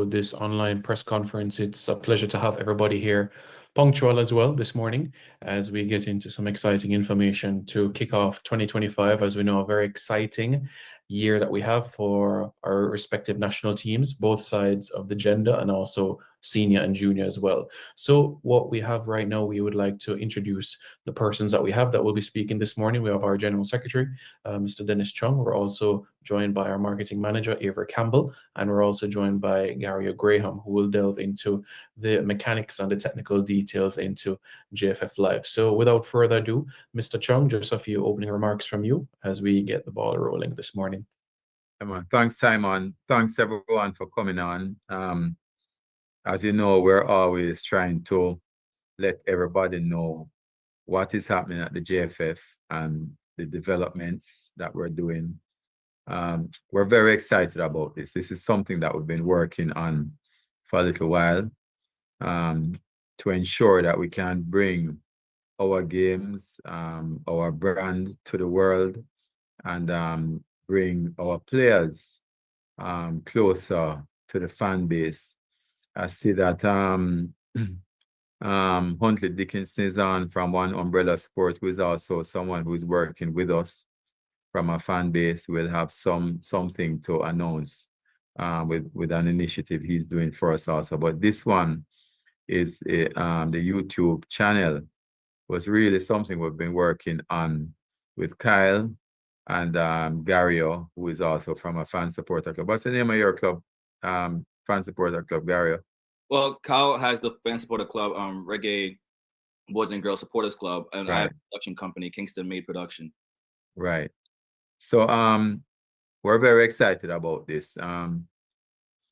this online press conference. It's a pleasure to have everybody here punctual as well this morning as we get into some exciting information to kick off 2025. As we know, a very exciting year that we have for our respective national teams, both sides of the gender and also senior and junior as well. So what we have right now, we would like to introduce the persons that we have that will be speaking this morning. We have our General Secretary, Mr. Dennis Chung. We're also joined by our Marketing Manager, Avery Campbell, and we're also joined by Gary Graham, who will delve into the mechanics and the technical details into JFF Live. So without further ado, Mr. Chung, just a few opening remarks from you as we get the ball rolling this morning. Thanks, Simon. Thanks, everyone, for coming on. As you know, we're always trying to let everybody know what is happening at the JFF and the developments that we're doing. We're very excited about this. This is something that we've been working on for a little while to ensure that we can bring our games, our brand to the world, and bring our players closer to the fan base. I see that Huntley Dickinson is on from One Umbrella Sport, who is also someone who is working with us from a fan base. We'll have something to announce with an initiative he's doing for us also. But this one is the YouTube channel was really something we've been working on with Kyle and Gario, who is also from a fan supporter club. What's the name of your club? Fan supporter club, Gario? Well, Kyle has the fan supporter club, Reggae Boys and Girls Supporters Club, and I have a production company, Kingston Made Production. Right. So we're very excited about this.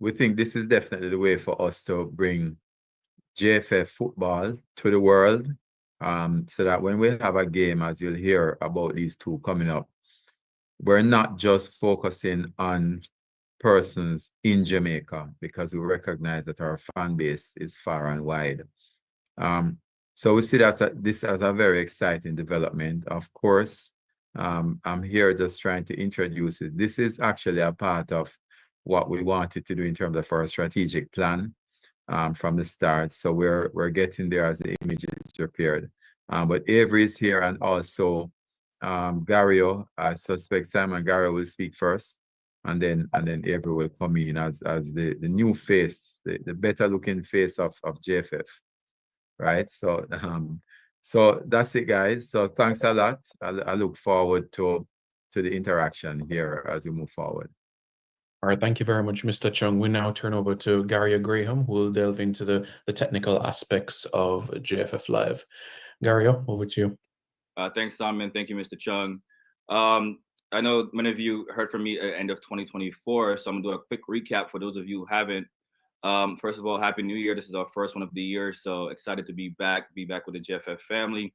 We think this is definitely the way for us to bring JFF football to the world, so that when we have a game, as you'll hear about these two coming up, we're not just focusing on persons in Jamaica, because we recognize that our fan base is far and wide. So we see this as a very exciting development. Of course, I'm here just trying to introduce it. This is actually a part of what we wanted to do in terms of our strategic plan from the start. So we're getting there as the image is prepared. But Avery is here, and also Gario. I suspect Simon Gario will speak first, and then Avery will come in as the new face, the better looking face of JFF, right? So so that's it, guys. So thanks a lot. I look forward to the interaction here as we move forward. All right, thank you very much, Mr. Chung. We now turn over to Gary Graham, who will delve into the technical aspects of JFF Live. Gary, over to you. Thanks, Simon. Thank you, Mr. Chung. I know many of you heard from me at the end of 2024, so I'm gonna do a quick recap for those of you who haven't. First of all, Happy New Year. This is our first one of the year, so excited to be back with the JFF family.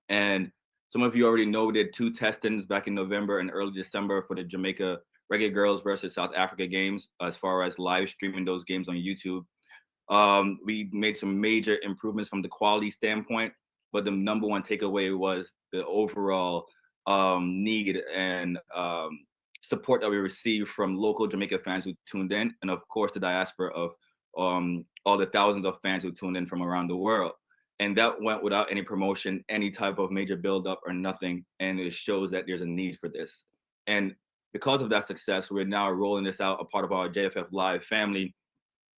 And some of you already know we did 2 testings back in November and early December for the Jamaica Reggae Girls versus South Africa games, as far as live streaming those games on YouTube. We made some major improvements from the quality standpoint, but the number one takeaway was the overall need and support that we received from local Jamaica fans who tuned in, and of course the diaspora of all the thousands of fans who tuned in from around the world. And that went without any promotion, any type of major buildup or nothing. And it shows that there's a need for this. And because of that success, we're now rolling this out, a part of our JFF Live family,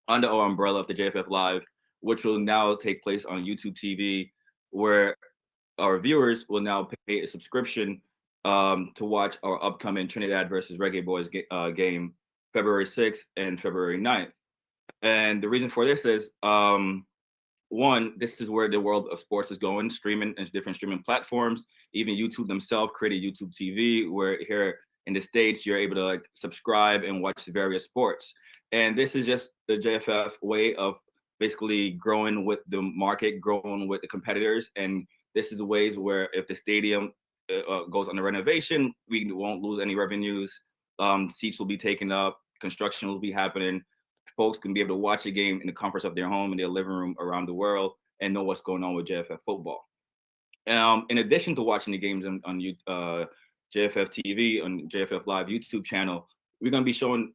under our umbrella of the JFF Live, which will now take place on YouTube TV, where our viewers will now pay a subscription to watch our upcoming Trinidad versus Reggae Boys game, February 6th and February 9th. And the reason for this is, one, this is where the world of sports is going, streaming and different streaming platforms. Even YouTube themselves created YouTube TV, where here in the States, you're able to subscribe and watch various sports. And this is just the JFF way of basically growing with the market, growing with the competitors. And this is the ways where if the stadium goes under renovation, we won't lose any revenues. Seats will be taken up, construction will be happening. Folks can be able to watch a game in the comforts of their home, in their living room around the world, and know what's going on with JFF football. In addition to watching the games on JFF TV, on JFF Live YouTube channel, we're going to be showing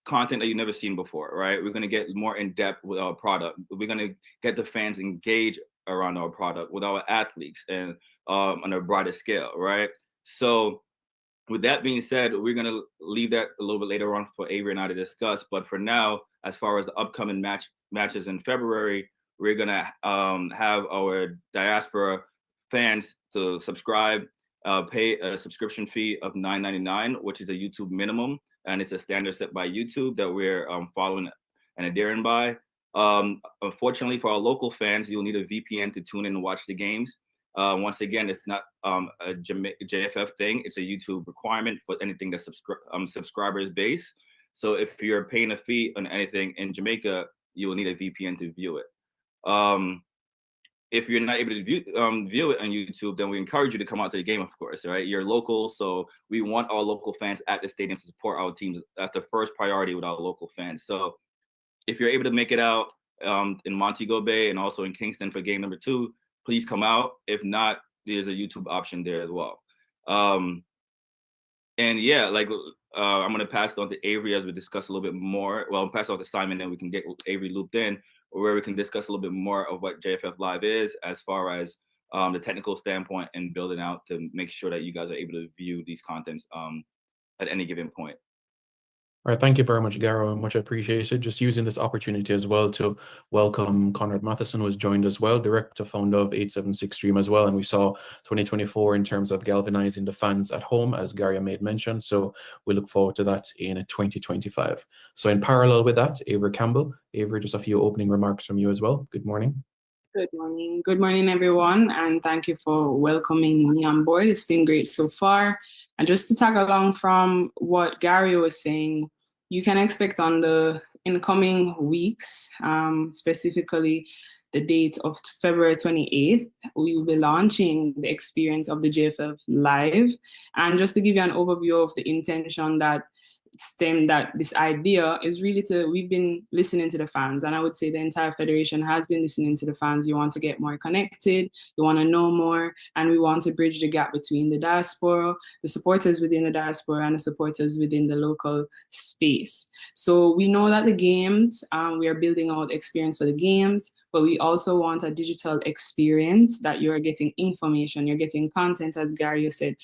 content that you've never seen before, right? We're going to get more in depth with our product. We're going to get the fans engaged around our product with our athletes and on a broader scale, right? So with that being said, we're going to leave that a little bit later on for Avery and I to discuss. But for now, as far as the upcoming matches in February, we're going to have our diaspora fans to subscribe, pay a subscription fee of $9.99, which is a YouTube minimum. And it's a standard set by YouTube that we're following and adhering by. Unfortunately, for our local fans, you'll need a VPN to tune in and watch the games. Once again, it's not a JFF thing. It's a YouTube requirement for anything that's subscribers based. So if you're paying a fee on anything in Jamaica, you will need a VPN to view it. If you're not able to view it on YouTube, then we encourage you to come out to the game, of course, right? You're local, so we want our local fans at the stadium to support our teams. That's the first priority with our local fans. So if you're able to make it out in Montego Bay and also in Kingston for game number 2, please come out. If not, there's a YouTube option there as well. And yeah, like I'm going to pass it on to Avery as we discuss a little bit more. Well, I'll pass it on to Simon, then we can get Avery looped in, where we can discuss a little bit more of what JFF Live is as far as the technical standpoint and building out to make sure that you guys are able to view these contents at any given point. All right, thank you very much, Garo. Much appreciated. Just using this opportunity as well to welcome Conrad Matheson, who has joined as well, director, founder of 876 Stream as well. And we saw 2024 in terms of galvanizing the fans at home, as Gary made mention. So we look forward to that in 2025. So in parallel with that, Avery Campbell. Avery, just a few opening remarks from you as well. Good morning. Good morning. Good morning, everyone. And thank you for welcoming me on board. It's been great so far. And just to tag along from what Gary was saying, you can expect on the incoming weeks, specifically the date of February 28th, we will be launching the experience of the JFF Live. And just to give you an overview of the intention that this idea is really we've been listening to the fans, and I would say the entire federation has been listening to the fans. You want to get more connected, you want to know more, and we want to bridge the gap between the diaspora, the supporters within the diaspora, and the supporters within the local space. So we know that the games, we are building out experience for the games, but we also want a digital experience that you're getting information, you're getting content, as Gary said,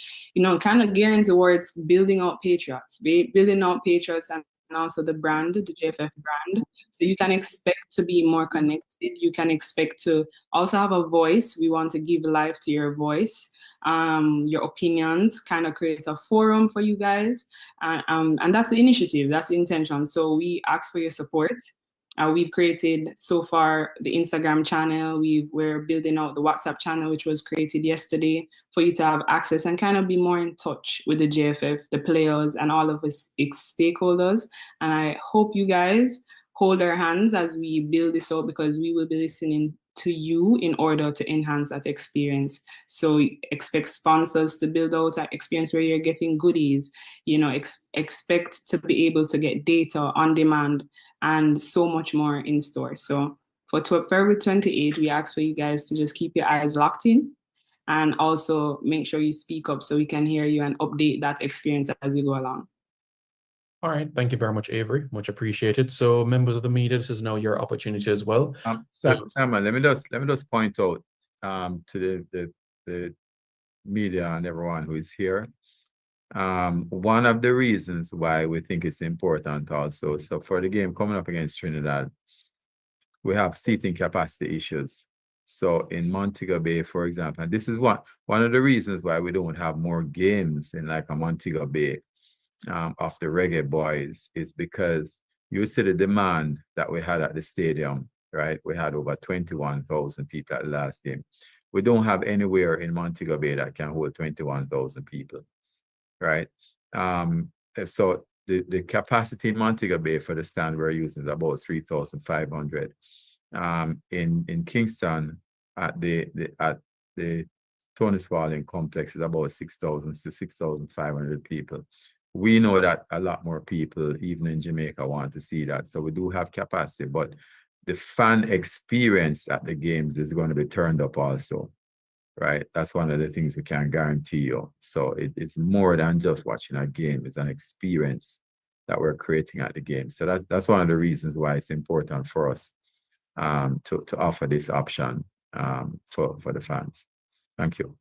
kind of gearing towards building out patriots, and also the brand, the JFF brand. So you can expect to be more connected. You can expect to also have a voice. We want to give life to your voice, your opinions, kind of create a forum for you guys. And that's the initiative, that's the intention. So we ask for your support. We've created so far the Instagram channel. We're building out the WhatsApp channel, which was created yesterday, for you to have access and kind of be more in touch with the JFF, the players, and all of its stakeholders. And I hope you guys hold our hands as we build this out, because we will be listening to you in order to enhance that experience. So expect sponsors to build out an experience where you're getting goodies, expect to be able to get data on demand, and so much more in store. So for February 28th, we ask for you guys to just keep your eyes locked in, and also make sure you speak up so we can hear you and update that experience as we go along. All right, thank you very much, Avery. Much appreciated. So members of the media, this is now your opportunity as well. Simon, let me just point out to the media and everyone who is here. One of the reasons why we think it's important also, so for the game coming up against Trinidad, we have seating capacity issues. So in Montego Bay, for example, and this is one of the reasons why we don't have more games in like a Montego Bay of the Reggae Boyz, is because you see the demand that we had at the stadium, right? We had over 21,000 people at the last game. We don't have anywhere in Montego Bay that can hold 21,000 people. Right. So the capacity in Montego Bay for the stand we're using is about 3,500. In Kingston at the Tony Spalding complex is about 6,000 to 6,500 people. We know that a lot more people, even in Jamaica, want to see that. So we do have capacity, but the fan experience at the games is going to be turned up also. Right, that's one of the things we can guarantee you. So it's more than just watching a game; it's an experience that we're creating at the game. So that's one of the reasons why it's important for us to offer this option for the fans. Thank you.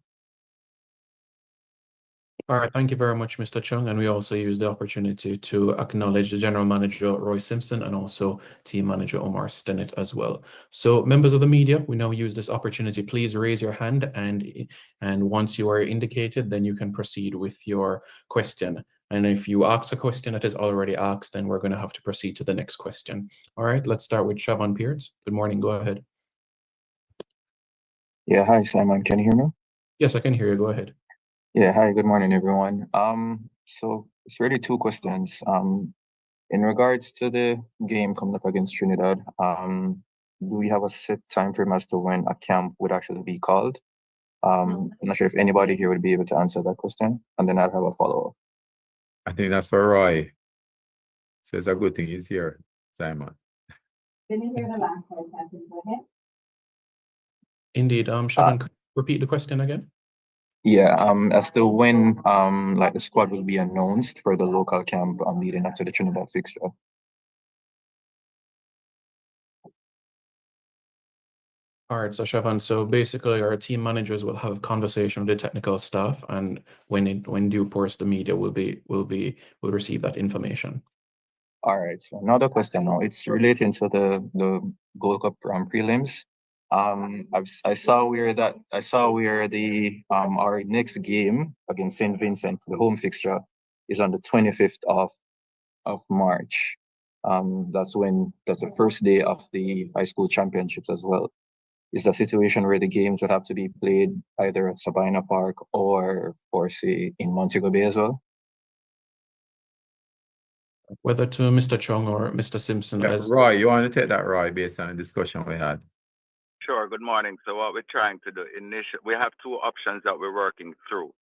All right, thank you very much, Mr. Chung. And we also use the opportunity to acknowledge the General Manager, Roy Simpson, and also Team Manager, Omar Stennett, as well. So members of the media, we now use this opportunity. Please raise your hand, and once you are indicated, then you can proceed with your question. And if you ask a question that is already asked, then we're going to have to proceed to the next question. All right, let's start with Siobhan Pearce. Good morning, go ahead. Yeah, hi, Simon. Can you hear me? Yes, I can hear you. Go ahead. Yeah, hi, good morning, everyone. So it's really two questions. In regards to the game coming up against Trinidad, do we have a set time frame as to when a camp would actually be called? I'm not sure if anybody here would be able to answer that question, and then I'll have a follow-up. I think that's for Roy. So it's a good thing he's here, Simon. Didn't hear the last one, Captain. Go ahead. Indeed. Siobhan, could you repeat the question again? Yeah, as to when like the squad will be announced for the local camp leading up to the Trinidad fixture. All right, so Siobhan, so basically our team managers will have conversation with the technical staff, and when due course the media will receive that information. All right, so another question now. It's relating to the Gold Cup prelims. I saw where the our next game against St. Vincent, the home fixture, is on the 25th of March. That's the first day of the high school championships as well. Is the situation where the games would have to be played either at Sabina Park or say in Montego Bay as well? Whether to Mr. Chung or Mr. Simpson. Yeah, Roy, you want to take that, Roy, based on the discussion we had? Sure. Good morning. So what we're trying to do we have two options that we're working through.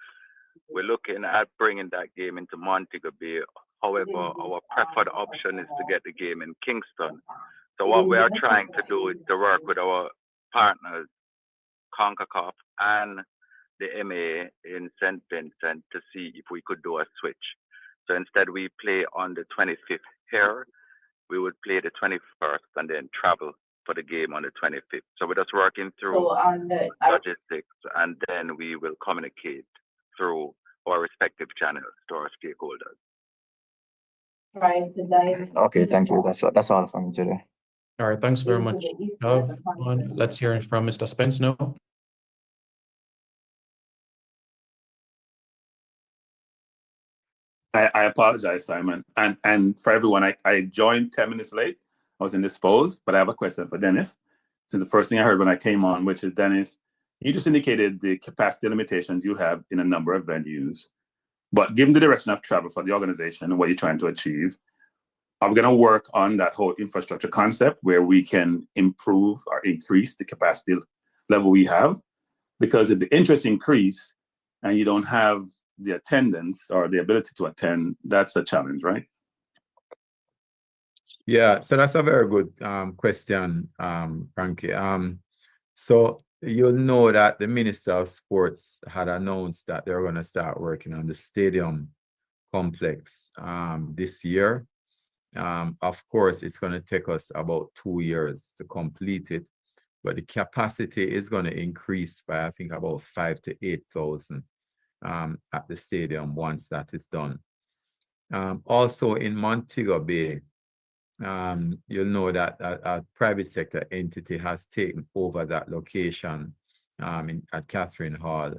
We're looking at bringing that game into Montego Bay. However, our preferred option is to get the game in Kingston. So what we are trying to do is to work with our partners, CONCACAF and the MA in St. Vincent, to see if we could do a switch. So instead we play on the 25th here, we would play the 21st and then travel for the game on the 25th. So we're just working through logistics, and then we will communicate through our respective channels to our stakeholders. Okay, thank you. That's all from me today. All right, thanks very much. Let's hear it from Mr. Spence now. I apologize, Simon. And for everyone, I joined 10 minutes late. I was indisposed, but I have a question for Dennis. So the first thing I heard when I came on, which is, Dennis, you just indicated the capacity limitations you have in a number of venues. But given the direction of travel for the organization and what you're trying to achieve, are we going to work on that whole infrastructure concept where we can improve or increase the capacity level we have? Because if the interest increase and you don't have the attendance or the ability to attend, that's a challenge, right? Yeah, so that's a very good question, Frankie. So you'll know that the Minister of Sports had announced that they're going to start working on the stadium complex this year. Of course, it's going to take us about 2 years to complete it, but the capacity is going to increase by, I think, about 5,000 to 8,000 at the stadium once that is done. Also in Montego Bay, you'll know that a private sector entity has taken over that location at Catherine Hall.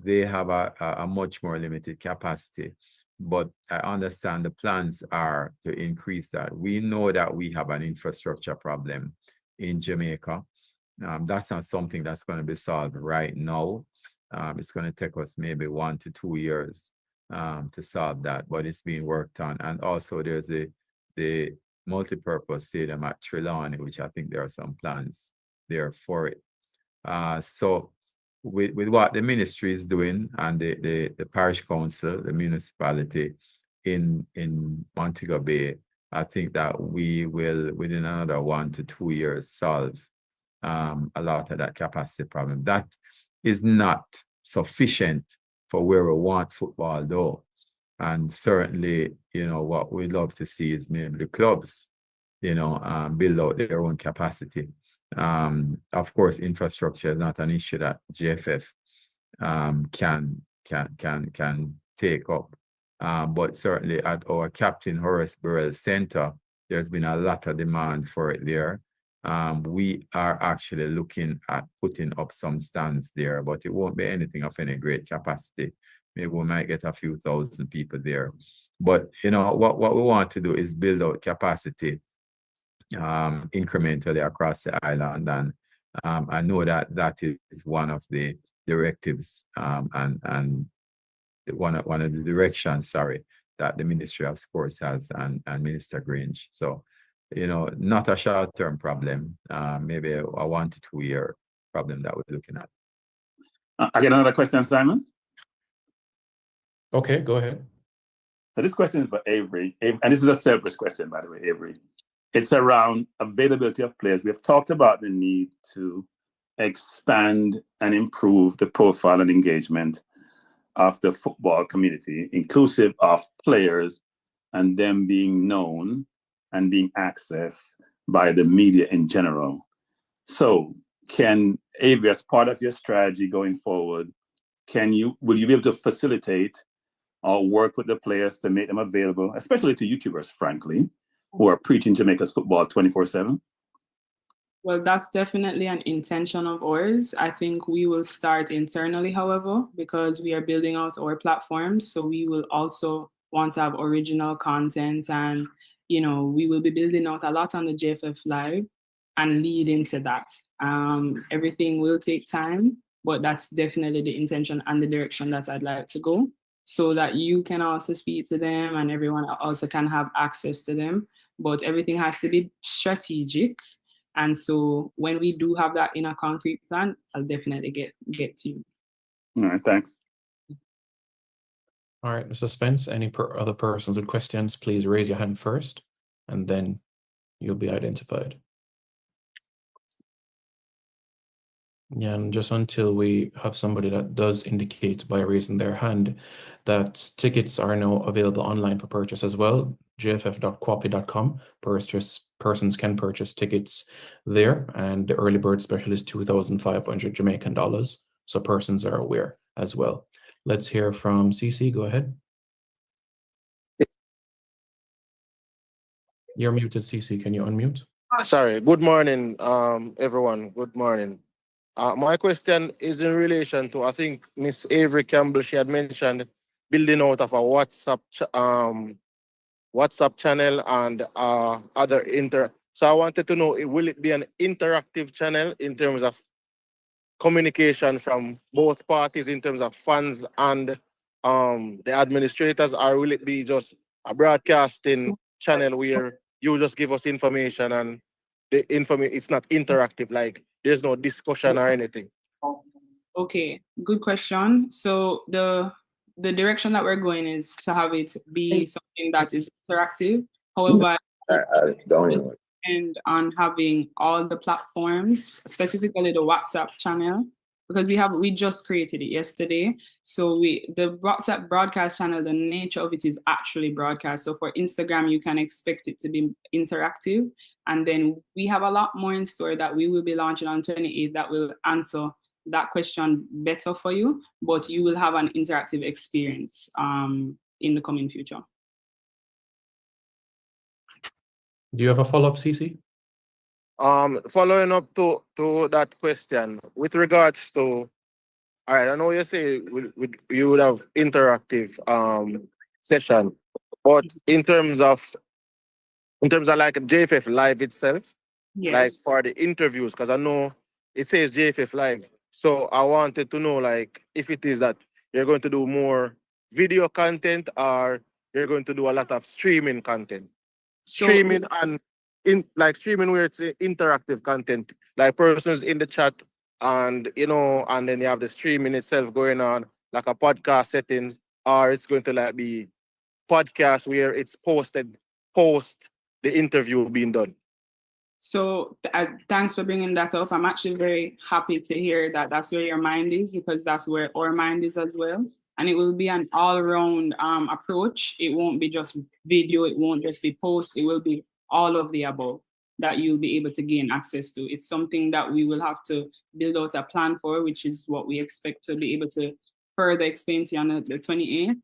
They have a much more limited capacity, but I understand the plans are to increase that. We know that we have an infrastructure problem in Jamaica. That's not something that's going to be solved right now. It's going to take us maybe 1 to 2 years to solve that, but it's being worked on. And also there's the multi-purpose stadium at Trelawney, which I think there are some plans there for it. So with what the ministry is doing and the parish council, the municipality in Montego Bay, I think that we will, within another 1 to 2 years, solve a lot of that capacity problem. That is not sufficient for where we want football, though. And certainly, what we love to see is maybe the clubs, build out their own capacity. Of course, infrastructure is not an issue that JFF can take up. But certainly at our Captain Horace Burrell Center, there's been a lot of demand for it there. We are actually looking at putting up some stands there, but it won't be anything of any great capacity. Maybe we might get a few thousand people there. But what we want to do is build out capacity incrementally across the island, and I know that is one of the directives and one of the directions, that the Ministry of Sports has and Minister Grange. So, not a short-term problem, maybe a 1 to 2 year problem that we're looking at. I get another question, Simon. Okay, go ahead. So this question is for Avery, and this is a selfish question, by the way, Avery. It's around availability of players. We have talked about the need to expand and improve the profile and engagement of the football community, inclusive of players and them being known and being accessed by the media in general. So can Avery, as part of your strategy going forward, will you be able to facilitate or work with the players to make them available, especially to YouTubers, frankly, who are preaching Jamaica's football 24/7? Well, that's definitely an intention of ours. I think we will start internally, however, because we are building out our platforms. So we will also want to have original content, and, we will be building out a lot on the JFF Live and lead into that. Everything will take time, but that's definitely the intention and the direction that I'd like to go, so that you can also speak to them and everyone also can have access to them. But everything has to be strategic. And so when we do have that in a concrete plan, I'll definitely get to you. All right, thanks. All right, Mr. Spence, any other persons with questions, please raise your hand first, and then you'll be identified. Yeah, and just until we have somebody that does indicate by raising their hand that tickets are now available online for purchase as well, jff.quapi.com. Persons can purchase tickets there, and the early bird special is 2,500 Jamaican dollars. So persons are aware as well. Let's hear from CC. Go ahead. You're muted, CC. Can you unmute? Sorry. Good morning, everyone. Good morning. My question is in relation to, I think Miss Avery Campbell, she had mentioned building out of a WhatsApp channel and other So I wanted to know, will it be an interactive channel in terms of communication from both parties, in terms of fans and the administrators, or will it be just a broadcasting channel where you just give us information and the information, it's not interactive, like there's no discussion or anything? Okay, good question. So the direction that we're going is to have it be something that is interactive. However, and on having all the platforms, specifically the WhatsApp channel, because we just created it yesterday. So the WhatsApp broadcast channel, the nature of it is actually broadcast. So for Instagram, you can expect it to be interactive. And then we have a lot more in store that we will be launching on 28th that will answer that question better for you, but you will have an interactive experience in the coming future. Do you have a follow-up, CC? Following up to that question, with regards to, all right, I know you say you would have interactive session, but in terms of like JFF Live itself, Yes. like for the interviews, because I know it says JFF Live. So I wanted to know, like, if it is that you're going to do more video content or you're going to do a lot of streaming content. Streaming and streaming where it's interactive content, like persons in the chat and and then you have the streaming itself going on like a podcast settings, or it's going to like be podcast where it's posted post the interview being done. So thanks for bringing that up. I'm actually very happy to hear that that's where your mind is, because that's where our mind is as well. And it will be an all-around approach. It won't be just video. It won't just be post. It will be all of the above that you'll be able to gain access to. It's something that we will have to build out a plan for, which is what we expect to be able to further explain to you on the 28th.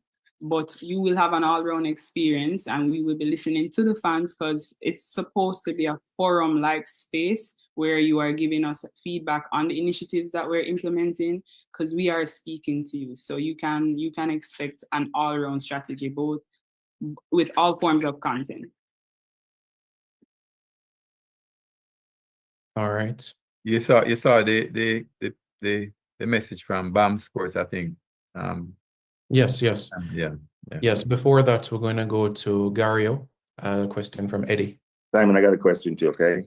But you will have an all-round experience, and we will be listening to the fans, because it's supposed to be a forum-like space where you are giving us feedback on the initiatives that we're implementing, because we are speaking to you. So you can expect an all-round strategy, both with all forms of content. All right. You saw the message from BAM Sports, I think. Yes. Yeah. Yes. Before that, we're going to go to Gario. A question from Eddie. Simon, I got a question too, okay?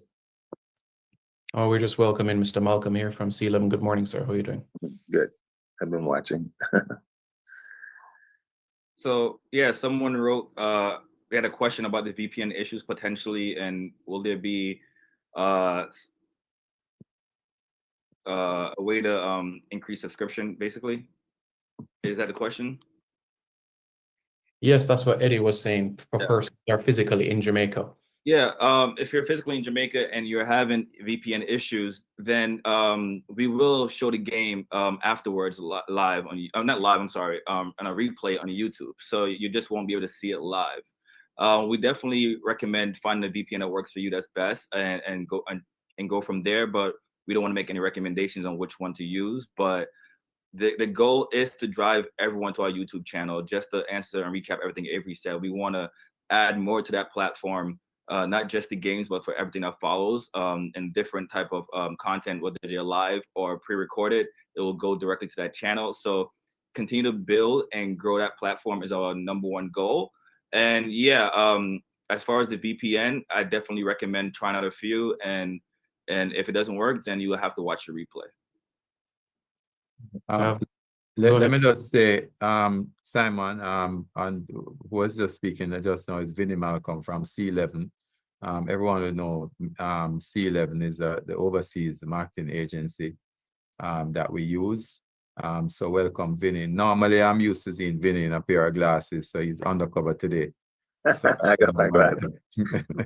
Oh, we're just welcoming Mr. Malcolm here from C11. Good morning, sir. How are you doing? Good. I've been watching. So yeah, someone wrote, they had a question about the VPN issues potentially, and will there be a way to increase subscription, basically? Is that the question? Yes, that's what Eddie was saying, for persons that are physically in Jamaica. Yeah, if you're physically in Jamaica and you're having VPN issues, then we will show the game afterwards live on, not live, I'm sorry, on a replay on YouTube. So you just won't be able to see it live. We definitely recommend finding a VPN that works for you that's best, and go from there. But we don't want to make any recommendations on which one to use. But the goal is to drive everyone to our YouTube channel. Just to answer and recap everything Avery said, we want to add more to that platform. Not just the games, but for everything that follows, and different type of content, whether they're live or pre-recorded, it will go directly to that channel. So continue to build and grow that platform is our #1 goal. And yeah, as far as the VPN, I definitely recommend trying out a few, and if it doesn't work, then you will have to watch the replay. Let me just say, Simon, and who was just speaking just now is Vinnie Malcolm from C11. Everyone will know C11 is the overseas marketing agency that we use. So welcome, Vinnie. Normally, I'm used to seeing Vinnie in a pair of glasses, so he's undercover today. So, I got my glasses.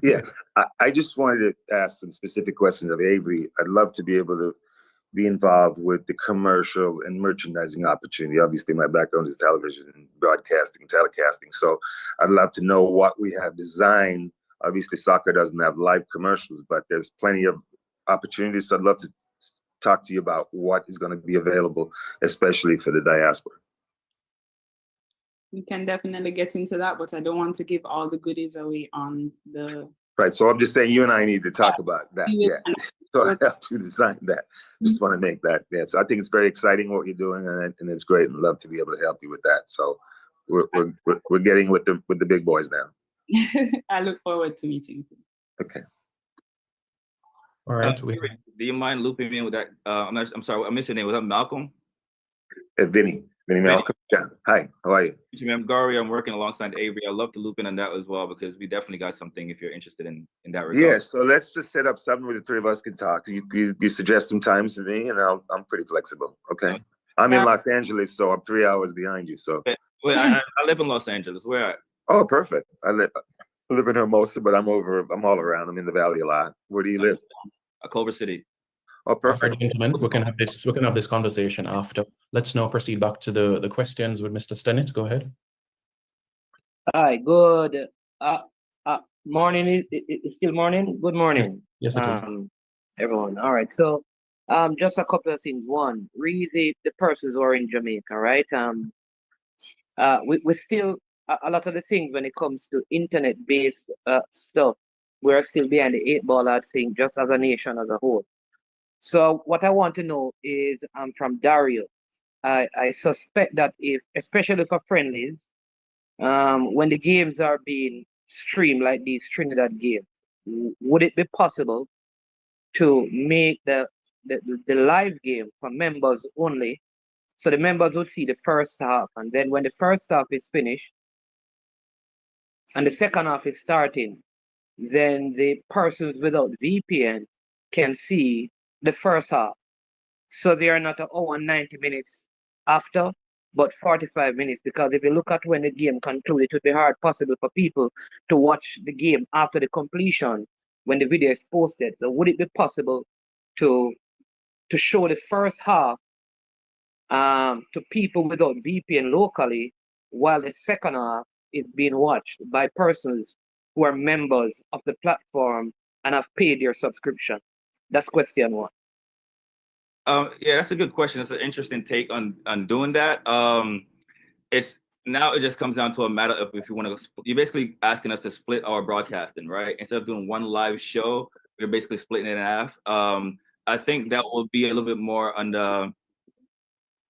Yeah, I just wanted to ask some specific questions of Avery. I'd love to be able to be involved with the commercial and merchandising opportunity. Obviously, my background is television and broadcasting, telecasting. So I'd love to know what we have designed. Obviously, soccer doesn't have live commercials, but there's plenty of opportunities. So I'd love to talk to you about what is going to be available, especially for the diaspora. We can definitely get into that, but I don't want to give all the goodies away on the... Right, so I'm just saying you and I need to talk about that, yeah. So I have to design that. Just want to make that, yeah. So I think it's very exciting what you're doing, and it's great, and love to be able to help you with that. So we're getting with the big boys now. I look forward to meeting you. Okay. All right. Do you mind looping me in with that? I'm sorry, I missed your name. Was that Malcolm? Vinny Malcolm. Yeah. Hi, how are you? I'm Gary. I'm working alongside Avery. I'd love to loop in on that as well, because we definitely got something if you're interested in that regard. Yeah, so let's just set up something where the three of us can talk. You suggest some times to me, and I'm pretty flexible. Okay. I'm in Los Angeles, so I'm 3 hours behind you. So Wait, I live in Los Angeles. Where at? Oh, perfect. I live in Hermosa, but I'm all around. I'm in the valley a lot. Where do you live? Culver City. Oh, perfect. Gentlemen, we can have this conversation after. Let's now proceed back to the questions with Mr. Stennett. Go ahead. Hi, good morning. It's still morning. Good morning. Yes, it is. Everyone. All right. So, just a couple of things. One, really, the persons who are in Jamaica, right? We still a lot of the things when it comes to internet-based stuff, we're still behind the 8 ball, I'd say, just as a nation as a whole. So what I want to know is from Dario. I suspect that especially for friendlies, when the games are being streamed like these Trinidad games, would it be possible to make the live game for members only? So the members would see the first half, and then when the first half is finished and the second half is starting, then the persons without VPN can see the first half. So they are not an hour and 90 minutes after, but 45 minutes. Because if you look at when the game concluded, it would be hard possible for people to watch the game after the completion when the video is posted. So would it be possible to show the first half to people without VPN locally, while the second half is being watched by persons who are members of the platform and have paid their subscription? That's question one. Yeah, that's a good question. It's an interesting take on doing that. It's now it just comes down to a matter of if you want to. You're basically asking us to split our broadcasting, right? Instead of doing one live show, we're basically splitting it in half. I think that will be a little bit more on the.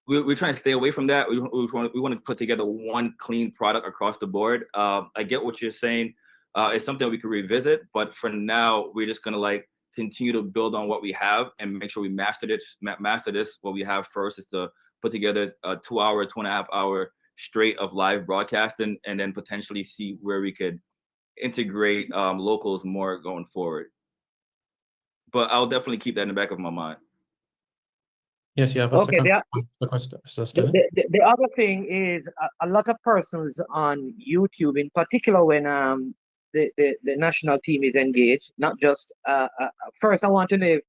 We're trying to stay away from that. We want to put together one clean product across the board. I get what you're saying. It's something we can revisit, but for now, we're just gonna like continue to build on what we have and make sure we master this. What we have first is to put together a 2-hour, 2.5-hour straight of live broadcasting, and then potentially see where we could integrate locals more going forward. But I'll definitely keep that in the back of my mind. Yes, you have a Okay, question, the other thing is a lot of persons on YouTube, in particular when the national team is engaged, not just first I want to know if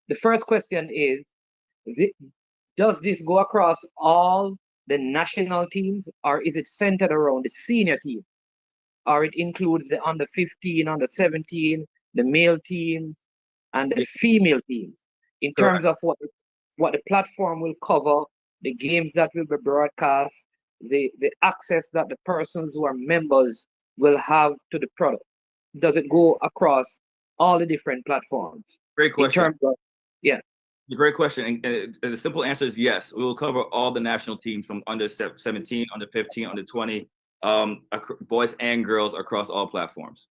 the first question is does this go across all the national teams, or is it centered around the senior team, or it includes the under 15, under 17, the male teams and the female teams in terms of what the platform will cover, the games that will be broadcast, the access that the persons who are members will have to the product? Does it go across all the different platforms? Great question. In terms of, yeah. Great question. And the simple answer is yes. We will cover all the national teams from under 17, under 15, under 20, boys and girls across all platforms.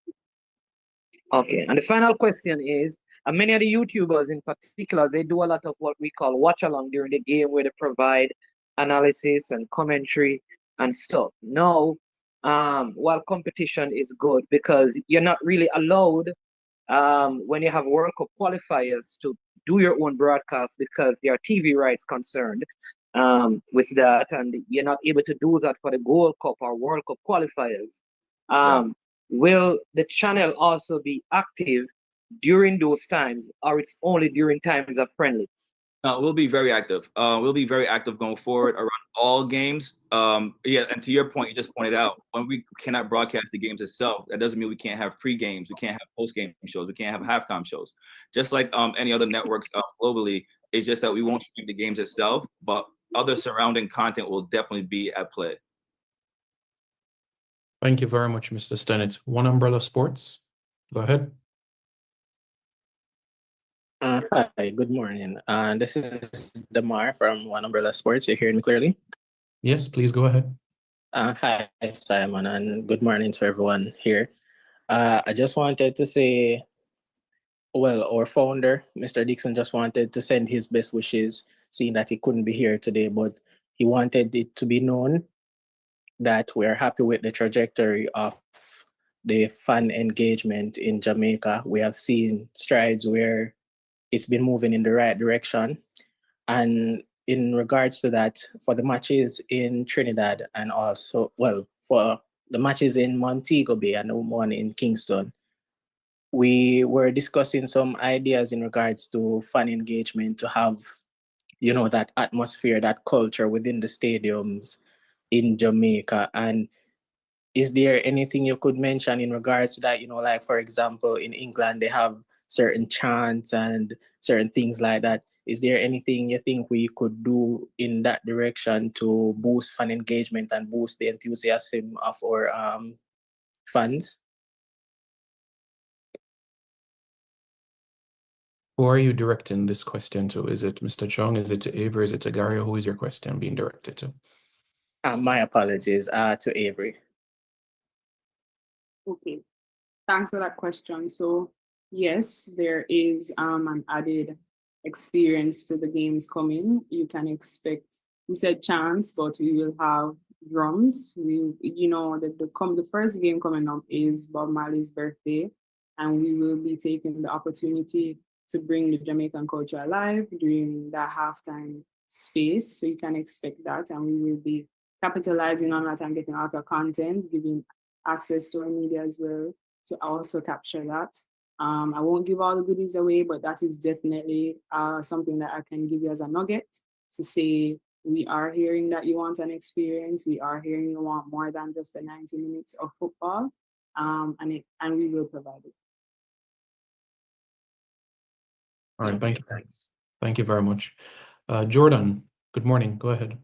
Okay. And the final question is, many of the YouTubers in particular, they do a lot of what we call watch along during the game, where they provide analysis and commentary and stuff. Now, while competition is good, because you're not really allowed when you have World Cup qualifiers to do your own broadcast because there are TV rights concerned with that, and you're not able to do that for the Gold Cup or World Cup qualifiers. Will the channel also be active during those times, or it's only during times of friendlies? We'll be very active. We'll be very active going forward around all games. Yeah, and to your point, you just pointed out, when we cannot broadcast the games itself, that doesn't mean we can't have pre-games, we can't have post-game shows, we can't have halftime shows. Just like any other networks globally, it's just that we won't stream the games itself, but other surrounding content will definitely be at play. Thank you very much, Mr. Stennett. One Umbrella Sports, go ahead. Hi, good morning. This is Damar from One Umbrella Sports. You hearing me clearly? Yes, please go ahead. Hi, Simon, and good morning to everyone here. I just wanted to say, well, our founder, Mr. Dixon, just wanted to send his best wishes, seeing that he couldn't be here today, but he wanted it to be known that we're happy with the trajectory of the fan engagement in Jamaica. We have seen strides where it's been moving in the right direction. And in regards to that, for the matches in Trinidad and also, well, for the matches in Montego Bay and the one in Kingston, we were discussing some ideas in regards to fan engagement, to have, you know, that atmosphere, that culture within the stadiums in Jamaica. And is there anything you could mention in regards to that? You know, like, for example, in England, they have certain chants and certain things like that. Is there anything you think we could do in that direction to boost fan engagement and boost the enthusiasm of our fans? Who are you directing this question to? Is it Mr. Chung? Is it to Avery? Is it to Gary? Who is your question being directed to? My apologies, to Avery. Okay, thanks for that question. So yes, there is an added experience to the games coming. You can expect, we said chants, but we will have drums. We, you know, the first game coming up is Bob Marley's birthday, and we will be taking the opportunity to bring the Jamaican culture alive during that halftime space. So you can expect that, and we will be capitalizing on that and getting out of content, giving access to our media as well to also capture that. I won't give all the goodies away, but that is definitely something that I can give you as a nugget to say we are hearing that you want an experience. We are hearing you want more than just the 90 minutes of football, and we will provide it. All right, thank you. Thanks. Thank you very much. Jordan, good morning. Go ahead.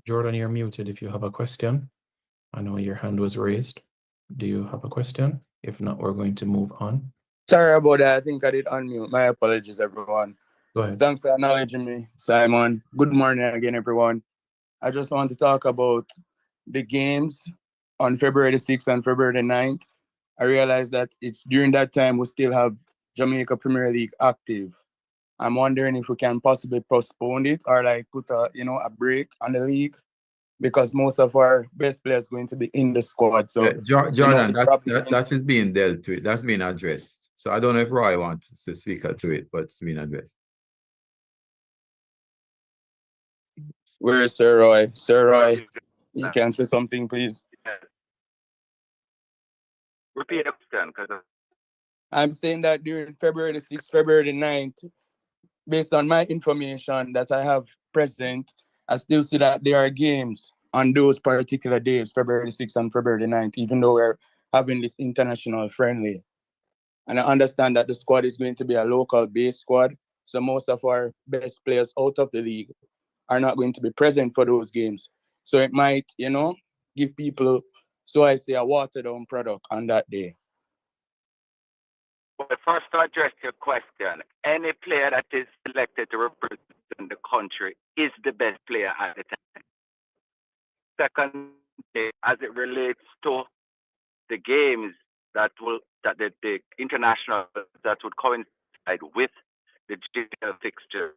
Jordan, you're muted if you have a question. I know your hand was raised. Do you have a question? If not, we're going to move on. Sorry about that. I think I did unmute. My apologies, everyone. Go ahead. Thanks for acknowledging me, Simon. Good morning again, everyone. I just want to talk about the games on February the 6th and February the 9th. I realized that it's during that time we still have Jamaica Premier League active. I'm wondering if we can possibly postpone it or like put a break on the league, because most of our best players going to be in the squad. So Jordan, that is being dealt with. That's being addressed. So I don't know if Roy wants to speak to it, but it's being addressed. Where is Sir Roy? Sir Roy, you can say something, please. Repeat it, because I'm saying that during February the 6th, February the 9th, based on my information that I have present, I still see that there are games on those particular days, February the 6th and February the 9th, even though we're having this international friendly. And I understand that the squad is going to be a local-based squad, so most of our best players out of the league are not going to be present for those games. So it might, give people, so I say, a watered-down product on that day. Well, first to address your question, any player that is selected to represent the country is the best player at the time. Secondly, as it relates to the games that the international that would coincide with the JPL fixture,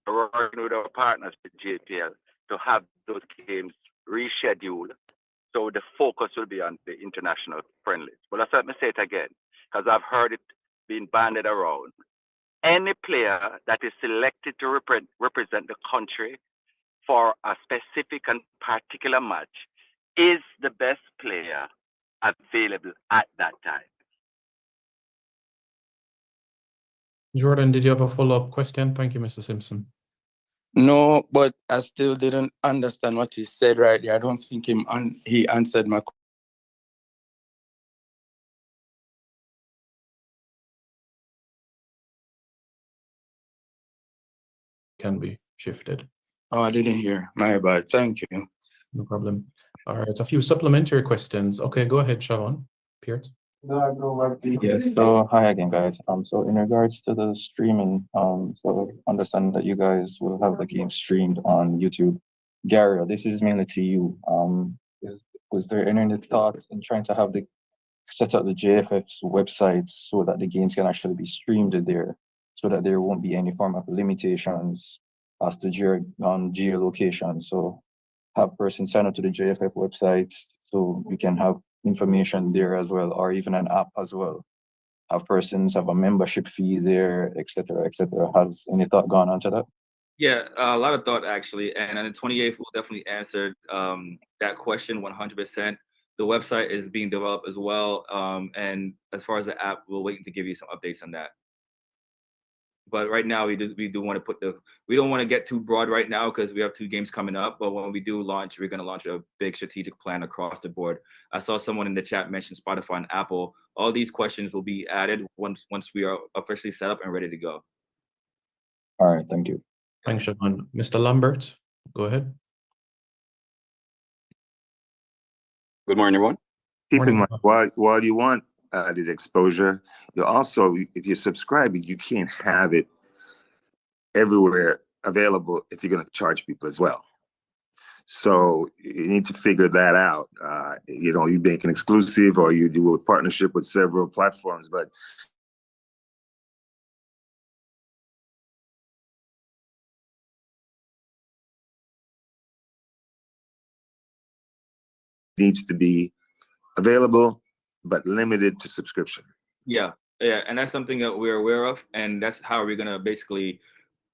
we're working with our partners with JPL to have those games rescheduled. So the focus will be on the international friendlies. But let me say it again, because I've heard it being banded around. Any player that is selected to represent the country for a specific and particular match is the best player available at that time. Jordan, did you have a follow-up question? Thank you, Mr. Simpson. No, but I still didn't understand what he said right there. I don't think he answered my question. Can be shifted. Oh, I didn't hear. My bad. Thank you. No problem. All right, a few supplementary questions. Okay, go ahead, Siobhan. Pierce. Yeah, so hi again, guys. So in regards to the streaming, so understand that you guys will have the game streamed on YouTube. Gary, this is mainly to you. Was there any thought in trying to have set up the JFF's website so that the games can actually be streamed there, so that there won't be any form of limitations as to geolocation? So have persons sign up to the JFF website so we can have information there as well, or even an app as well. Have persons have a membership fee there, etc., etc. Has any thought gone onto that? Yeah, a lot of thought actually, and on the 28th we'll definitely answer that question 100%. The website is being developed as well, and as far as the app, we're waiting to give you some updates on that. But right now, we do want to we don't want to get too broad right now because we have 2 games coming up. But when we do launch, we're going to launch a big strategic plan across the board. I saw someone in the chat mention Spotify and Apple. All these questions will be added once we are officially set up and ready to go. All right, thank you. Thanks, Siobhan. Mr. Lambert, go ahead. Good morning, everyone. Keep in mind, while you want added exposure, you also, if you subscribe, you can't have it everywhere available if you're going to charge people as well. So you need to figure that out. You make an exclusive or you do a partnership with several platforms, but needs to be available, but limited to subscription. Yeah, and that's something that we're aware of, and that's how we're gonna basically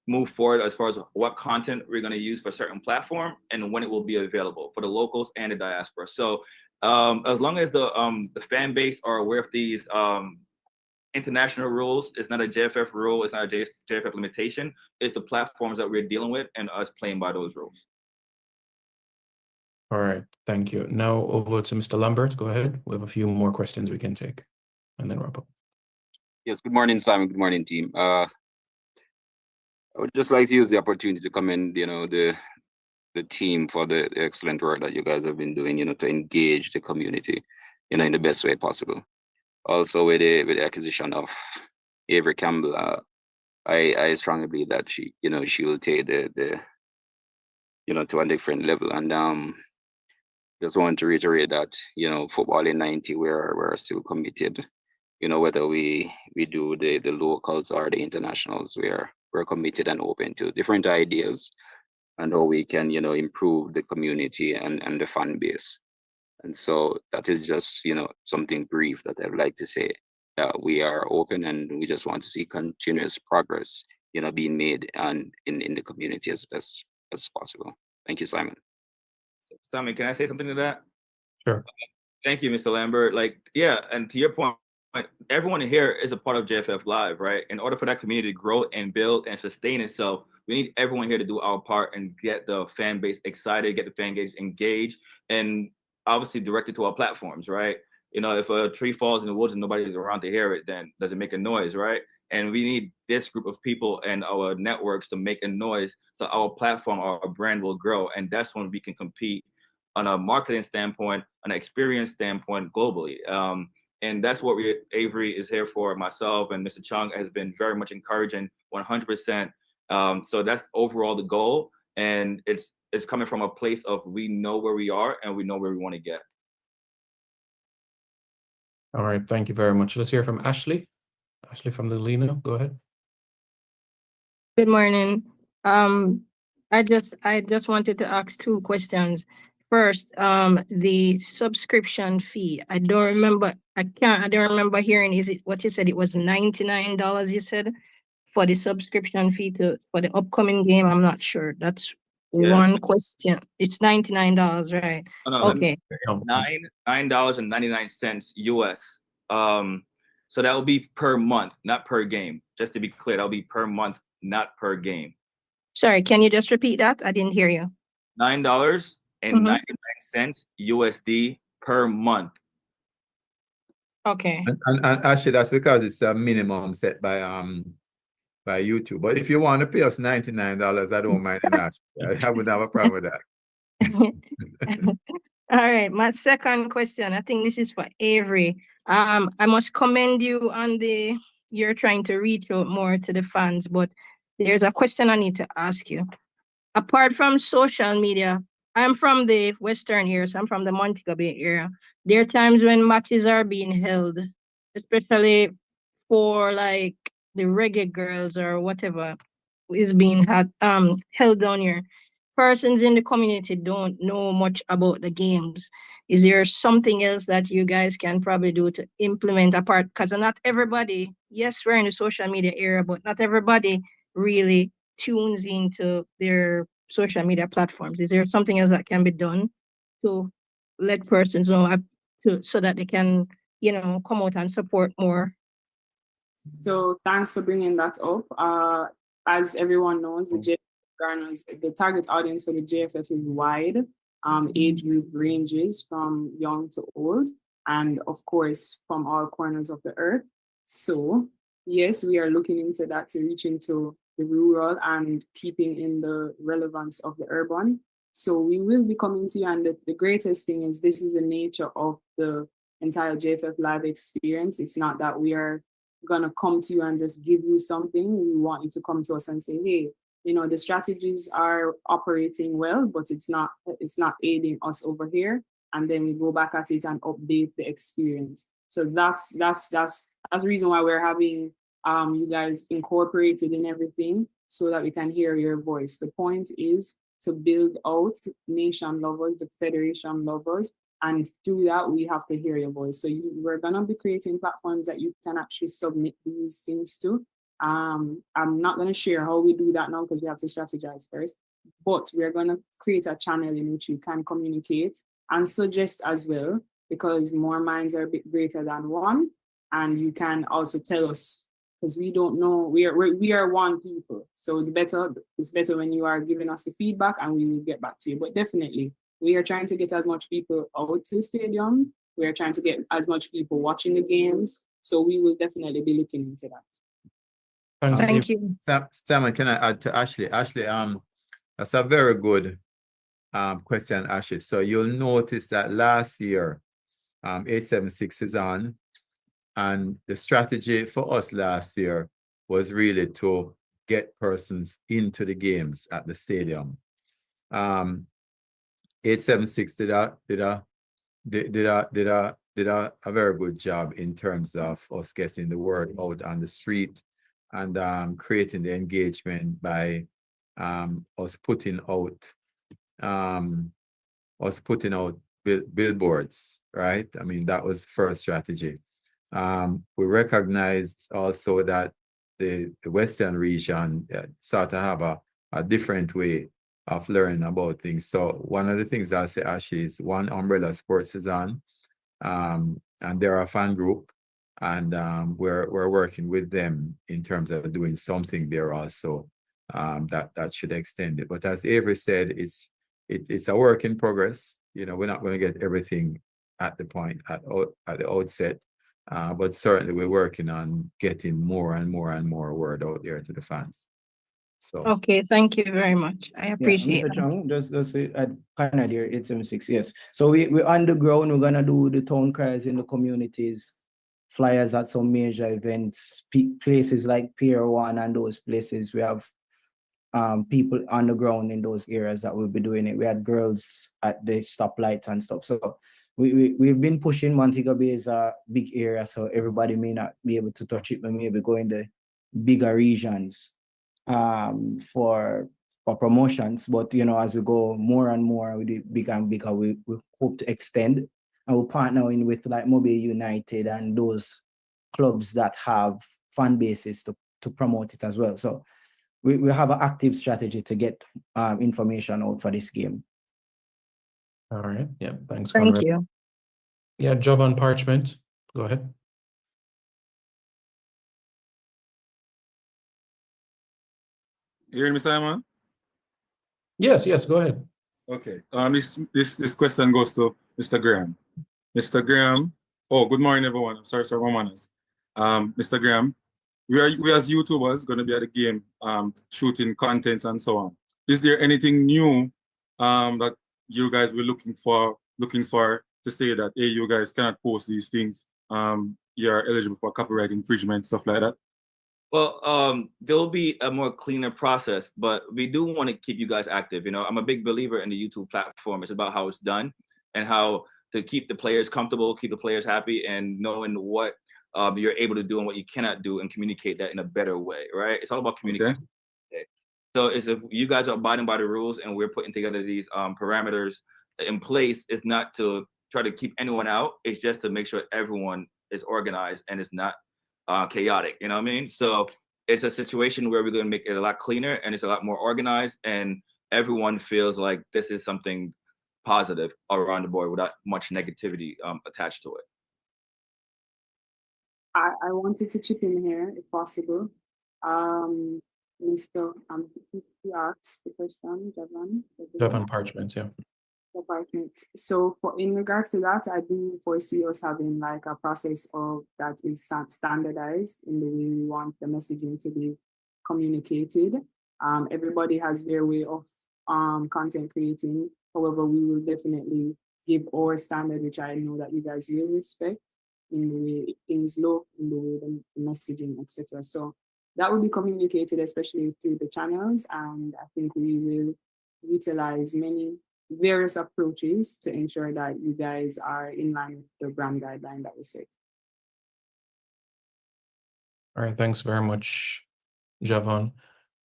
move forward as far as what content we're gonna use for a certain platform and when it will be available for the locals and the diaspora. So as long as the fan base are aware of these international rules, it's not a JFF rule, it's not a JFF limitation, it's the platforms that we're dealing with and us playing by those rules. All right, thank you. Now over to Mr. Lambert. Go ahead. We have a few more questions we can take and then wrap up. Yes, good morning, Simon. Good morning, team. I would just like to use the opportunity to commend, the team for the excellent work that you guys have been doing, to engage the community, in the best way possible. Also, with the acquisition of Avery Campbell, I strongly believe that she will take the to a different level. And just want to reiterate that, football in 90, we're still committed. Whether we do the locals or the internationals, we're committed and open to different ideas and how we can, improve the community and the fan base. And so that is just, something brief that I would like to say. We are open and we just want to see continuous progress, being made and in the community as best as possible. Thank you, Simon. Simon, can I say something to that? Sure. Thank you, Mr. Lambert. Yeah, and to your point, everyone here is a part of JFF Live, right? In order for that community to grow and build and sustain itself, we need everyone here to do our part and get the fan base excited, get the fan base engaged, and obviously direct it to our platforms, right? If a tree falls in the woods and nobody's around to hear it, then does it make a noise, right? And we need this group of people and our networks to make a noise so our platform, our brand will grow. And that's when we can compete on a marketing standpoint, an experience standpoint globally. And that's what Avery is here for. Myself and Mr. Chung has been very much encouraging 100%. So that's overall the goal. And it's coming from a place of we know where we are and we know where we want to get. All right, thank you very much. Let's hear from Ashley. Ashley from the Lino, go ahead. Good morning. I just wanted to ask two questions. First, the subscription fee. I don't remember hearing, is it what you said? It was $99 you said for the subscription fee for the upcoming game. I'm not sure. That's one question. It's $99, right? No, okay. $9.99 US. So that will be per month, not per game. Just to be clear, that'll be per month, not per game. Sorry, can you just repeat that? I didn't hear you. $9.99 USD per month. Okay. And actually, that's because it's a minimum set by YouTube. But if you want to pay us $99, I don't mind that. I wouldn't have a problem with that. All right. My second question, I think this is for Avery. I must commend you on you're trying to reach out more to the fans, but there's a question I need to ask you. Apart from social media, I'm from the Western area, so I'm from the Montego Bay area. There are times when matches are being held, especially for like the reggae girls or whatever is being held down here. Persons in the community don't know much about the games. Is there something else that you guys can probably do to implement a part? Because not everybody, yes, we're in the social media era, but not everybody really tunes into their social media platforms. Is there something else that can be done to let persons know so that they can, come out and support more? So thanks for bringing that up. As everyone knows, the target audience for the JFF is wide. Age group ranges from young to old, and of course from all corners of the earth. So yes, we are looking into that to reach into the rural and keeping in the relevance of the urban. So we will be coming to you, and the greatest thing is this is the nature of the entire JFF Live experience. It's not that we are gonna come to you and just give you something. We want you to come to us and say, hey, the strategies are operating well, but it's not aiding us over here. And then we go back at it and update the experience. So that's the reason why we're having you guys incorporated in everything so that we can hear your voice. The point is to build out nation lovers, the federation lovers, And through that, we have to hear your voice. So we're gonna be creating platforms that you can actually submit these things to. I'm not gonna share how we do that now because we have to strategize first, but we're gonna create a channel in which you can communicate and suggest as well, because more minds are a bit greater than one. And you can also tell us, because we don't know, we are one people. So it's better when you are giving us the feedback and we will get back to you. But definitely, we are trying to get as much people out to the stadium. We are trying to get as much people watching the games. So we will definitely be looking into that. Thank you. Simon, can I add to Ashley? Ashley, that's a very good question, Ashley. So you'll notice that last year, 876 is on, and the strategy for us last year was really to get persons into the games at the stadium. 876 did a very good job in terms of us getting the word out on the street and creating the engagement by us putting out billboards, right? I mean, that was first strategy. We recognized also that the Western region sort of have a different way of learning about things. So one of the things I'll say, Ashley, is One Umbrella Sports is on, and they're a fan group, and we're working with them in terms of doing something there also that should extend it. But as Avery said, it's a work in progress. You know, we're not going to get everything at the outset, but certainly we're working on getting more and more and more word out there to the fans. So Okay, thank you very much. I appreciate Mr. that. Chung, just at Canada 876, yes. So we're on the ground, we're gonna do the town cries in the communities, flyers at some major events, places like Pier 1 and those places. We have people on the ground in those areas that will be doing it. We had girls at the stoplights and stuff. So we've been pushing. Montego Bay is a big area, so everybody may not be able to touch it, but maybe go in the bigger regions for promotions. But you know, as we go more and more with it bigger and bigger, we hope to extend, and we're partnering with like Mobile United and those clubs that have fan bases to promote it as well. So we have an active strategy to get information out for this game. All right. Yeah. Thanks, Thank Conrad. you. Yeah. Job on Parchment. Go ahead. You hear me, Simon? Yes. Yes. Go ahead. Okay. This question goes to Mr. Graham. Mr. Graham. Oh, good morning, everyone. Sorry, my manners. Mr. Graham, we as YouTubers going to be at the game, shooting content and so on. Is there anything new that you guys were looking for to say that, hey, you guys cannot post these things? You're eligible for copyright infringement, stuff like that? Well, there'll be a more cleaner process, but we do want to keep you guys active. You know, I'm a big believer in the YouTube platform. It's about how it's done and how to keep the players comfortable, keep the players happy, and knowing what you're able to do and what you cannot do, and communicate that in a better way, right? It's all about communication. Okay. So it's if you guys are abiding by the rules and we're putting together these parameters in place, it's not to try to keep anyone out. It's just to make sure everyone is organized and it's not chaotic, you know what I mean? So it's a situation where we're going to make it a lot cleaner and it's a lot more organized, and everyone feels like this is something positive around the board without much negativity attached to it. I wanted to chip in here if possible. Mr. He asked the question, Javon. Job on Parchment. Yeah. Department. So in regards to that, I do foresee us having like a process of that is standardized in the way we want the messaging to be communicated. Everybody has their way of content creating. However, we will definitely give our standard, which I know that you guys will respect, in the way things look, in the way the messaging, etc. So that will be communicated, especially through the channels, and I think we will utilize many various approaches to ensure that you guys are in line with the brand guideline that we set. All right. Thanks very much, Javon.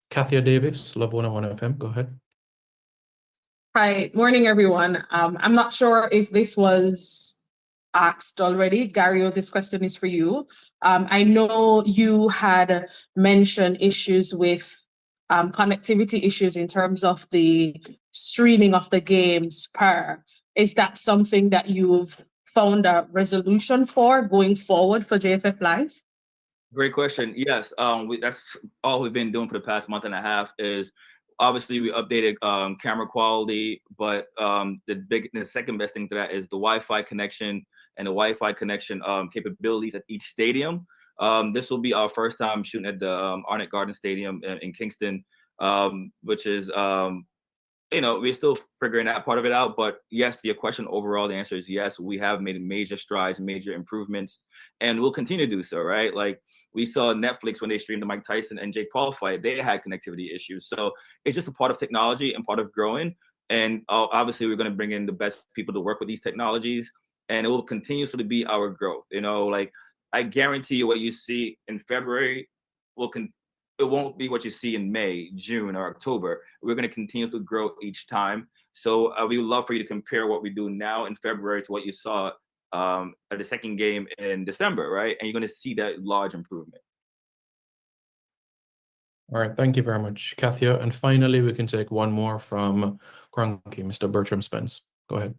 Kathia Davis, Love 101 FM. Go ahead. Hi, morning, everyone. I'm not sure if this was asked already. Gary, this question is for you. I know you had mentioned issues with connectivity issues in terms of the streaming of the games per. Is that something that you've found a resolution for going forward for JFF Live? Great question. Yes, that's all we've been doing for the past month and a half is obviously we updated camera quality, but the second best thing to that is the Wi-Fi connection and the Wi-Fi connection capabilities at each stadium. This will be our first time shooting at the Arnett Garden Stadium in Kingston, which is we're still figuring that part of it out. But yes, to your question, overall, the answer is yes. We have made major strides, major improvements, and we'll continue to do so, right? Like we saw Netflix when they streamed the Mike Tyson and Jake Paul fight, they had connectivity issues. So it's just a part of technology and part of growing. And obviously, we're going to bring in the best people to work with these technologies, and it will continuously be our growth. Like I guarantee you, what you see in February it won't be what you see in May, June, or October. We're going to continue to grow each time. So we would love for you to compare what we do now in February to what you saw at the second game in December, right? And you're going to see that large improvement. All right, thank you very much, Kathia. And finally, we can take one more from Cranky, Mr. Bertram Spence. Go ahead.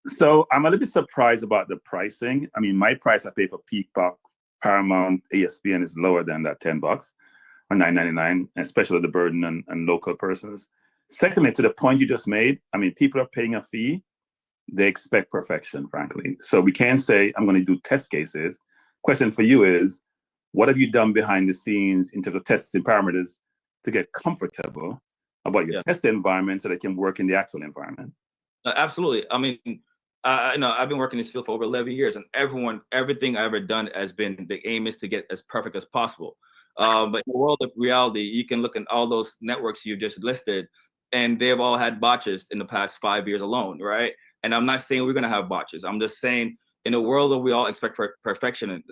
So I'm a little bit surprised about the pricing. I mean, my price I pay for Peacock, Paramount, ESPN is lower than that $10 or $9.99, especially the burden and local persons. Secondly, to the point you just made, I mean, people are paying a fee. They expect perfection, frankly. So we can't say, I'm going to do test cases. Question for you is, what have you done behind the scenes in terms of testing parameters to get comfortable about your test environment so they can work in the actual environment? Absolutely. I mean, I've been working in this field for over 11 years, and everything I've ever done has been, the aim is to get as perfect as possible. But in the world of reality, you can look at all those networks you just listed, and they've all had botches in the past 5 years alone, right? And I'm not saying we're going to have botches. I'm just saying in a world that we all expect perfection,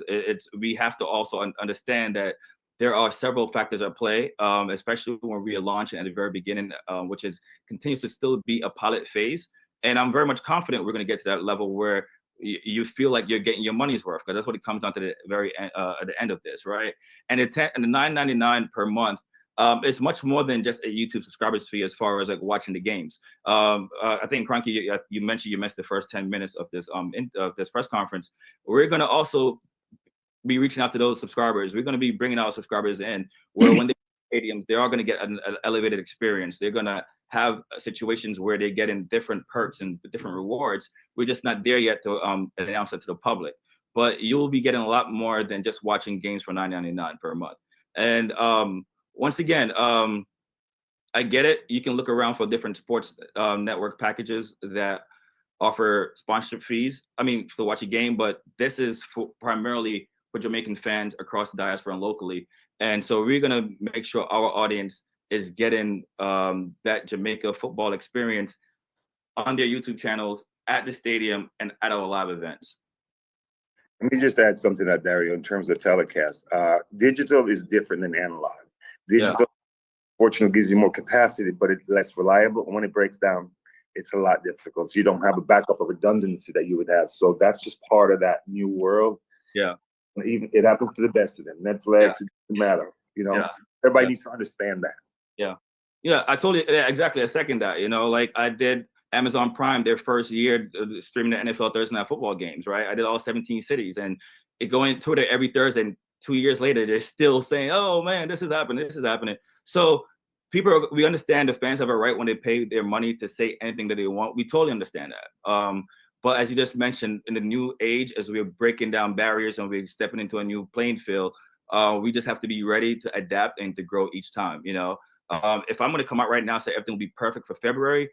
we have to also understand that there are several factors at play, especially when we are launching at the very beginning, which continues to still be a pilot phase. And I'm very much confident we're going to get to that level where you feel like you're getting your money's worth, because that's what it comes down to the very end, at the end of this, right? And the $9.99 per month, it's much more than just a YouTube subscribers fee as far as like watching the games. I think Cranky, you mentioned you missed the first 10 minutes of this this press conference. We're going to also be reaching out to those subscribers. We're going to be bringing our subscribers in where when they stadium, they are going to get an elevated experience. They're going to have situations where they're getting different perks and different rewards. We're just not there yet to announce it to the public. But you'll be getting a lot more than just watching games for $9.99 per month. And once again, I get it. You can look around for different sports network packages that offer sponsorship fees. I mean, to watch a game, but this is primarily for Jamaican fans across the diaspora and locally. And so we're going to make sure our audience is getting that Jamaica football experience on their YouTube channels, at the stadium, and at our live events. Let me just add something to that, Dario, in terms of telecast. Digital is different than analog. Digital, fortunately, gives you more capacity, but it's less reliable. And when it breaks down, it's a lot difficult. So you don't have a backup of redundancy that you would have. So that's just part of that new world. Yeah. Even it happens to the best of them. Netflix, it doesn't matter. Everybody needs to understand that. Yeah, I totally, exactly. I second that. Like I did Amazon Prime their first year streaming the NFL Thursday Night Football games, right? I did all 17 cities, and it going Twitter every Thursday. And 2 years later, they're still saying, "Oh man, this is happening. This is happening." So we understand the fans have a right when they pay their money to say anything that they want. We totally understand that. But as you just mentioned, in the new age, as we're breaking down barriers and we're stepping into a new playing field, we just have to be ready to adapt and to grow each time. If I'm going to come out right now and say everything will be perfect for February,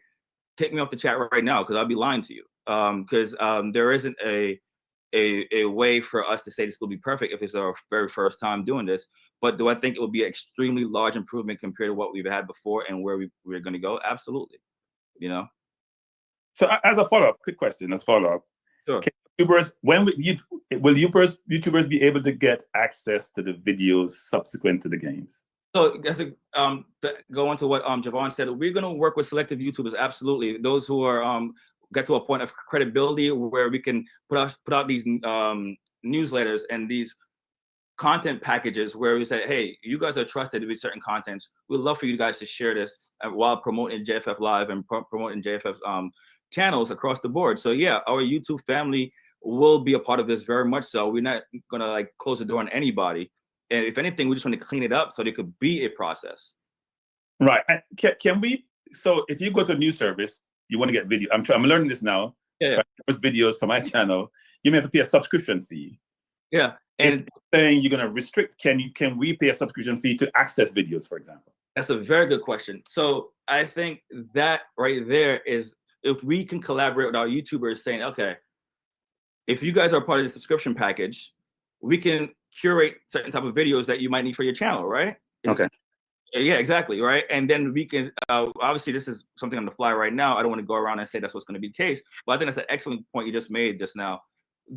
take me off the chat right now, because I'll be lying to you. Because there isn't a way for us to say this will be perfect if it's our very first time doing this. But do I think it will be an extremely large improvement compared to what we've had before and where we're going to go? Absolutely. So as a follow-up, quick question, as follow-up. Sure. YouTubers, will YouTubers be able to get access to the videos subsequent to the games? So that's go into what Javon said. We're going to work with selective YouTubers, absolutely. Those who are get to a point of credibility where we can put out these newsletters and these content packages where we say, hey, you guys are trusted with certain contents. We'd love for you guys to share this while promoting JFF Live and promoting JFF's channels across the board. So yeah, our YouTube family will be a part of this very much so. We're not gonna like close the door on anybody. And if anything, we just want to clean it up so there could be a process. Right. Can we, so if you go to a news service, you want to get video. I'm learning this now. Yeah. Videos for my channel, you may have to pay a subscription fee. Yeah. And if saying you're gonna restrict, can we pay a subscription fee to access videos, for example? That's a very good question. So I think that right there is, if we can collaborate with our YouTubers saying, okay, if you guys are part of the subscription package, we can curate certain type of videos that you might need for your channel, right? Okay. Yeah, exactly, right? And then we can, obviously this is something on the fly right now. I don't want to go around and say that's what's going to be the case, but I think that's an excellent point you just made just now.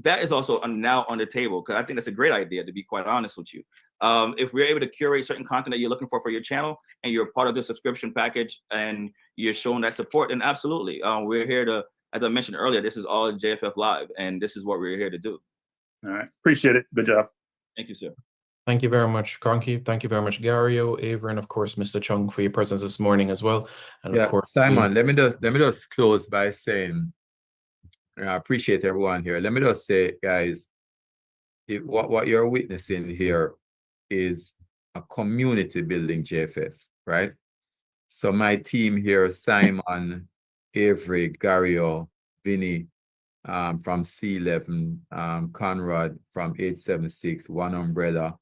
That is also now on the table, because I think that's a great idea, to be quite honest with you. If we're able to curate certain content that you're looking for your channel and you're part of the subscription package and you're showing that support, then absolutely. We're here to, as I mentioned earlier, this is all JFF Live, and this is what we're here to do. All right. Appreciate it. Good job. Thank you, sir. Thank you very much, Cronky. Thank you very much, Gario, Avery, and of course, Mr. Chung, for your presence this morning as well. And yeah, of course, Simon, let me just close by saying, I appreciate everyone here. Let me just say, guys, what you're witnessing here is a community building JFF, right? So my team here, Simon, Avery, Gario, Vinny from C11, Conrad from 876, One Umbrella,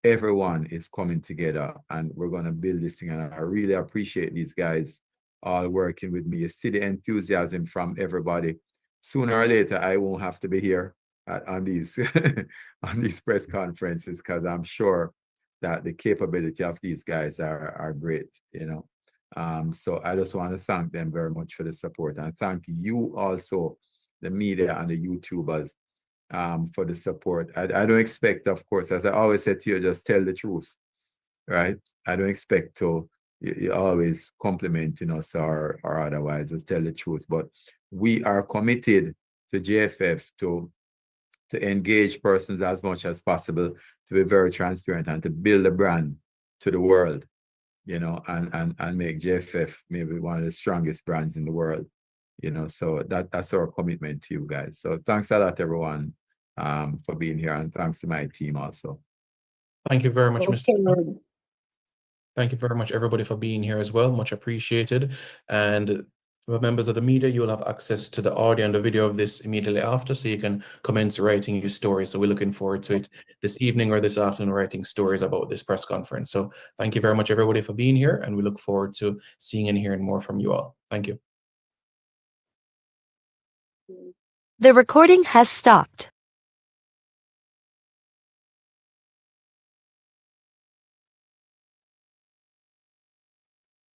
everyone is coming together and we're going to build this thing. And I really appreciate these guys all working with me. You see the enthusiasm from everybody. Sooner or later, I won't have to be here on these on these press conferences, because I'm sure that the capability of these guys are great, you know. So I just want to thank them very much for the support, and thank you also, the media and the YouTubers, for the support. I don't expect, of course, as I always say to you, just tell the truth, right? I don't expect to you always complimenting us or otherwise, just tell the truth. But we are committed to JFF to engage persons as much as possible, to be very transparent and to build a brand to the world, you know, and make JFF maybe one of the strongest brands in the world, you know. So that's our commitment to you guys. So thanks a lot, everyone, for being here, and thanks to my team also. Thank you very much, Mr. Thank you very much, everybody, for being here as well. Much appreciated. And for members of the media, you'll have access to the audio and the video of this immediately after, so you can commence writing your stories. So we're looking forward to it this evening or this afternoon, writing stories about this press conference. So thank you very much, everybody, for being here, and we look forward to seeing and hearing more from you all. Thank you. The recording has stopped.